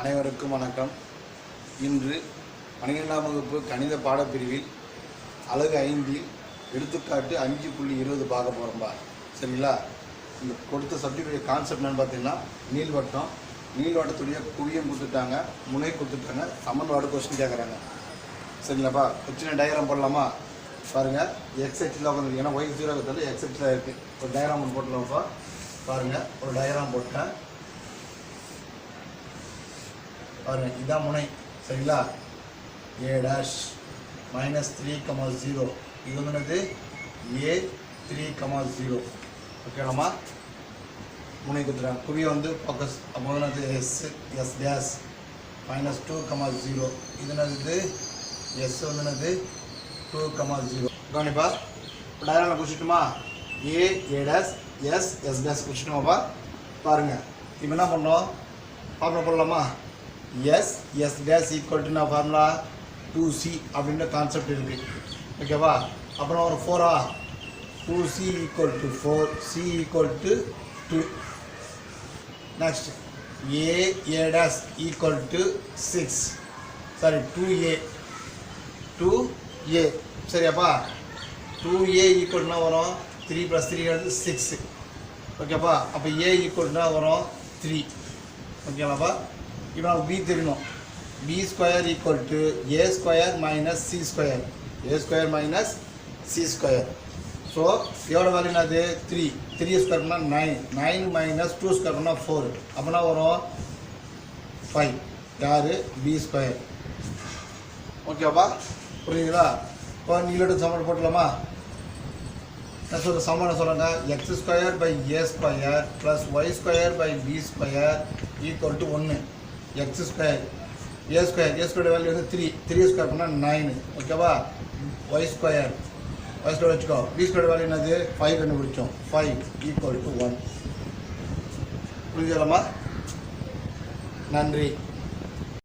அனைவருக்கும் வணக்கம். இன்று 12ஆம் வகுப்பு கணித பாடப்பிரிவில் அலகு 5 எடுத்துக்காட்டு 5.20 பார்க்க போகிறோம்பா. சரிங்களா? இந்த கொடுத்த சப்ஜெக்டுடைய கான்செப்ட் என்னன்னு பார்த்தீங்கன்னா, நீள்வட்டத்துடைய குவியம் கொடுத்துட்டாங்க, முனை கொடுத்துட்டாங்க, சமன்பாடு கொஸ்டின் கேட்குறாங்க. சரிங்களாப்பா? சின்ன டயக்ராம் போடலாமா? பாருங்கள், எக்ஸ் எக்ஸில் உட்காந்து, ஏன்னா ஒய் 0 இருக்கிறது எக்ஸ் எக்ஸில் இருக்குது. ஒரு டயக்ராம் ஒன்று போட்டலாம்ப்பா. பாருங்கள், ஒரு டயக்ராம் போட்டேன். பாருங்கள், இதுதான் முனை. சரிங்களா? a dash minus 3,0 இது வந்து a 3,0 ஓகேலாமா? முனை கொடுத்துறாங்க. குவியம் வந்து ஃபோக்கஸ். அப்போ வந்து எஸ் டேஷ் minus 2,0 இது என்னது எஸ் வந்து 2,0 கவனிப்பா. டயக்ராமில் குறிச்சிட்டுமா? a dash எஸ் டேஷ் குறிச்சிட்டுமாப்பா. பாருங்கள், இப்போ என்ன பண்ணோம்? ஃபார்முலா போடலாமா? எஸ் டேஷ் ஈக்குவல் டு என்ன ஃபார்முலா? 2c அப்படின்ற கான்செப்ட் இருக்குது. ஓகேவா? அப்புறம் ஒரு 4 2c equal to 4, c equal to 2. Next a dash equal to 6, sorry 2a சரியாப்பா? 2a ஈக்குவல்னா வரும் 3 + 3 6. ஓகேப்பா? அப்போ a ஈக்குவல்னா வரும் 3. ஓகேவாப்பா? இப்போ நமக்கு b தெரியணும். b² equal to a² minus c². a² minus c². So எவ்வளோ வேல்யூ என்னது? 3. 3 ஸ்கொயர்னா 9. 9 மைனஸ் 2 ஸ்கொயர்னா 4. அப்படின்னா வரும் 5. யார்? b². ஓகேவா? புரியுதுங்களா? இப்போ நீங்களோட சமன்பாடு போட்டலாமா? நான் சொல்கிற சமன்பாடு சொல்கிறாங்க. x² / a² plus y² / b² equal to 1. x² a² value வந்து 3. 3 ஸ்கொயர் பண்ணால் 9. ஓகேவா? y² வச்சுக்கோ. b² வேல்யூ என்னது? 5 கண்டுபிடிச்சோம். 5 ஈக்குவல் டு 1. புரிஞ்சுக்கலாமா? நன்றி.